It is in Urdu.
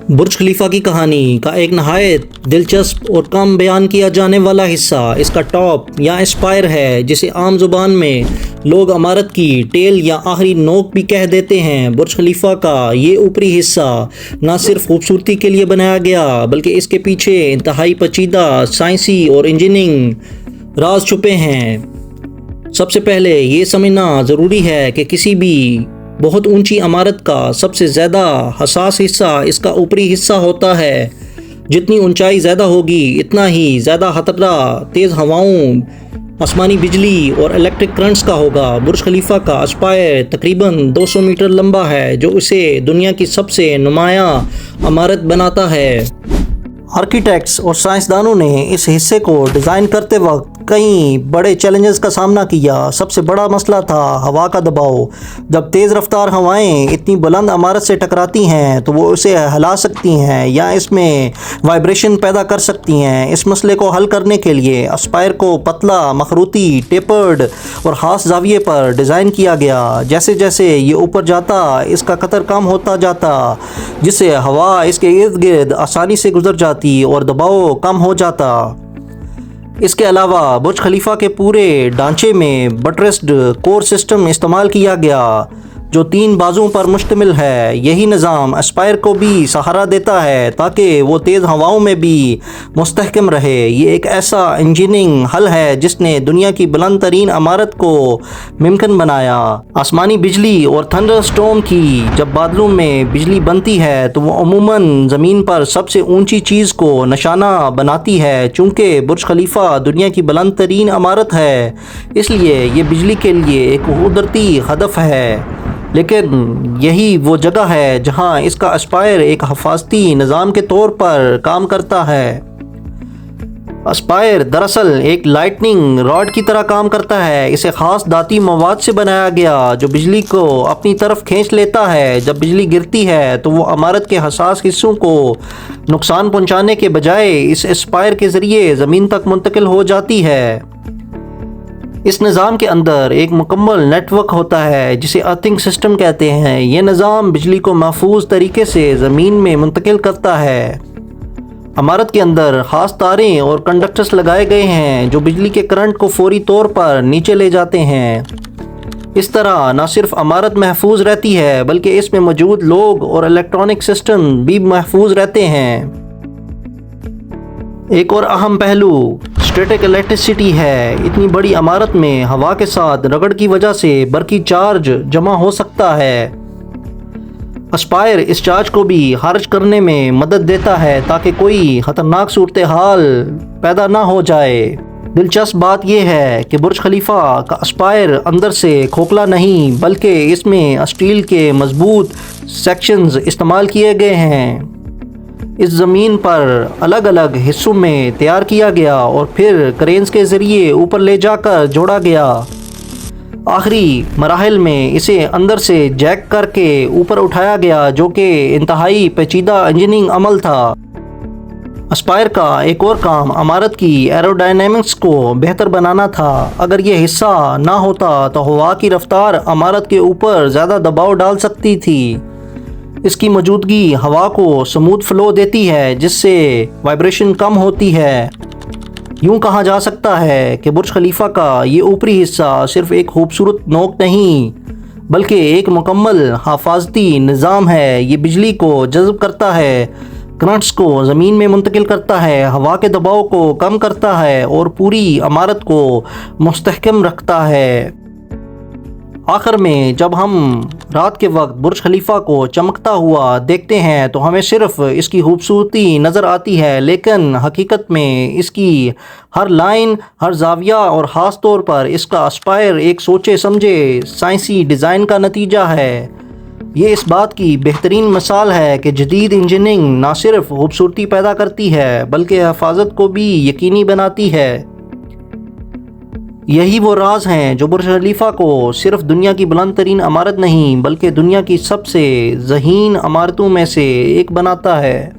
برج خلیفہ کی کہانی کا ایک نہایت دلچسپ اور کم بیان کیا جانے والا حصہ اس کا ٹاپ یا اسپائر ہے، جسے عام زبان میں لوگ عمارت کی ٹیل یا آخری نوک بھی کہہ دیتے ہیں۔ برج خلیفہ کا یہ اوپری حصہ نہ صرف خوبصورتی کے لیے بنایا گیا بلکہ اس کے پیچھے انتہائی پیچیدہ سائنسی اور انجینئرنگ راز چھپے ہیں۔ سب سے پہلے یہ سمجھنا ضروری ہے کہ کسی بھی بہت اونچی عمارت کا سب سے زیادہ حساس حصہ اس کا اوپری حصہ ہوتا ہے۔ جتنی اونچائی زیادہ ہوگی اتنا ہی زیادہ خطرہ تیز ہواؤں، آسمانی بجلی اور الیکٹرک کرنٹس کا ہوگا۔ برج خلیفہ کا اسپائر تقریباً 200 میٹر لمبا ہے، جو اسے دنیا کی سب سے نمایاں عمارت بناتا ہے۔ آرکیٹیکٹس اور سائنسدانوں نے اس حصے کو ڈیزائن کرتے وقت کئی بڑے چیلنجز کا سامنا کیا۔ سب سے بڑا مسئلہ تھا ہوا کا دباؤ۔ جب تیز رفتار ہوائیں اتنی بلند عمارت سے ٹکراتی ہیں تو وہ اسے ہلا سکتی ہیں یا اس میں وائبریشن پیدا کر سکتی ہیں۔ اس مسئلے کو حل کرنے کے لیے اسپائر کو پتلا، مخروطی، ٹیپرڈ اور خاص زاویے پر ڈیزائن کیا گیا۔ جیسے جیسے یہ اوپر جاتا اس کا قطر کم ہوتا جاتا، جس سے ہوا اس کے ارد گرد آسانی سے گزر جاتی اور دباؤ کم ہو جاتا۔ اس کے علاوہ برج خلیفہ کے پورے ڈھانچے میں بٹریسڈ کور سسٹم استعمال کیا گیا، جو 3 بازوؤں پر مشتمل ہے۔ یہی نظام اسپائر کو بھی سہارا دیتا ہے تاکہ وہ تیز ہواؤں میں بھی مستحکم رہے۔ یہ ایک ایسا انجینئرنگ حل ہے جس نے دنیا کی بلند ترین عمارت کو ممکن بنایا۔ آسمانی بجلی اور تھنڈر سٹورم کی جب بادلوں میں بجلی بنتی ہے تو وہ عموماً زمین پر سب سے اونچی چیز کو نشانہ بناتی ہے۔ چونکہ برج خلیفہ دنیا کی بلند ترین عمارت ہے، اس لیے یہ بجلی کے لیے ایک قدرتی ہدف ہے، لیکن یہی وہ جگہ ہے جہاں اس کا اسپائر ایک حفاظتی نظام کے طور پر کام کرتا ہے۔ اسپائر دراصل ایک لائٹننگ راڈ کی طرح کام کرتا ہے۔ اسے خاص دھاتی مواد سے بنایا گیا جو بجلی کو اپنی طرف کھینچ لیتا ہے۔ جب بجلی گرتی ہے تو وہ عمارت کے حساس حصوں کو نقصان پہنچانے کے بجائے اس اسپائر کے ذریعے زمین تک منتقل ہو جاتی ہے۔ اس نظام کے اندر ایک مکمل نیٹ ورک ہوتا ہے جسے ارتھنگ سسٹم کہتے ہیں۔ یہ نظام بجلی کو محفوظ طریقے سے زمین میں منتقل کرتا ہے۔ عمارت کے اندر خاص تاریں اور کنڈکٹرز لگائے گئے ہیں جو بجلی کے کرنٹ کو فوری طور پر نیچے لے جاتے ہیں۔ اس طرح نہ صرف عمارت محفوظ رہتی ہے بلکہ اس میں موجود لوگ اور الیکٹرانک سسٹم بھی محفوظ رہتے ہیں۔ ایک اور اہم پہلو اسٹیٹک الیکٹریسٹی ہے۔ اتنی بڑی عمارت میں ہوا کے ساتھ رگڑ کی وجہ سے برقی چارج جمع ہو سکتا ہے۔ اسپائر اس چارج کو بھی خارج کرنے میں مدد دیتا ہے تاکہ کوئی خطرناک صورتحال پیدا نہ ہو جائے۔ دلچسپ بات یہ ہے کہ برج خلیفہ کا اسپائر اندر سے کھوکھلا نہیں بلکہ اس میں اسٹیل کے مضبوط سیکشنز استعمال کیے گئے ہیں۔ اس زمین پر الگ الگ حصوں میں تیار کیا گیا اور پھر کرینز کے ذریعے اوپر لے جا کر جوڑا گیا۔ آخری مراحل میں اسے اندر سے جیک کر کے اوپر اٹھایا گیا، جو کہ انتہائی پیچیدہ انجینئرنگ عمل تھا۔ اسپائر کا ایک اور کام عمارت کی ایروڈائنامکس کو بہتر بنانا تھا۔ اگر یہ حصہ نہ ہوتا تو ہوا کی رفتار عمارت کے اوپر زیادہ دباؤ ڈال سکتی تھی۔ اس کی موجودگی ہوا کو سموتھ فلو دیتی ہے جس سے وائبریشن کم ہوتی ہے۔ یوں کہا جا سکتا ہے کہ برج خلیفہ کا یہ اوپری حصہ صرف ایک خوبصورت نوک نہیں بلکہ ایک مکمل حفاظتی نظام ہے۔ یہ بجلی کو جذب کرتا ہے، کرنٹس کو زمین میں منتقل کرتا ہے، ہوا کے دباؤ کو کم کرتا ہے اور پوری عمارت کو مستحکم رکھتا ہے۔ آخر میں جب ہم رات کے وقت برج خلیفہ کو چمکتا ہوا دیکھتے ہیں تو ہمیں صرف اس کی خوبصورتی نظر آتی ہے، لیکن حقیقت میں اس کی ہر لائن، ہر زاویہ اور خاص طور پر اس کا اسپائر ایک سوچے سمجھے سائنسی ڈیزائن کا نتیجہ ہے۔ یہ اس بات کی بہترین مثال ہے کہ جدید انجینئرنگ نہ صرف خوبصورتی پیدا کرتی ہے بلکہ حفاظت کو بھی یقینی بناتی ہے۔ یہی وہ راز ہیں جو برج خلیفہ کو صرف دنیا کی بلند ترین عمارت نہیں بلکہ دنیا کی سب سے ذہین عمارتوں میں سے ایک بناتا ہے۔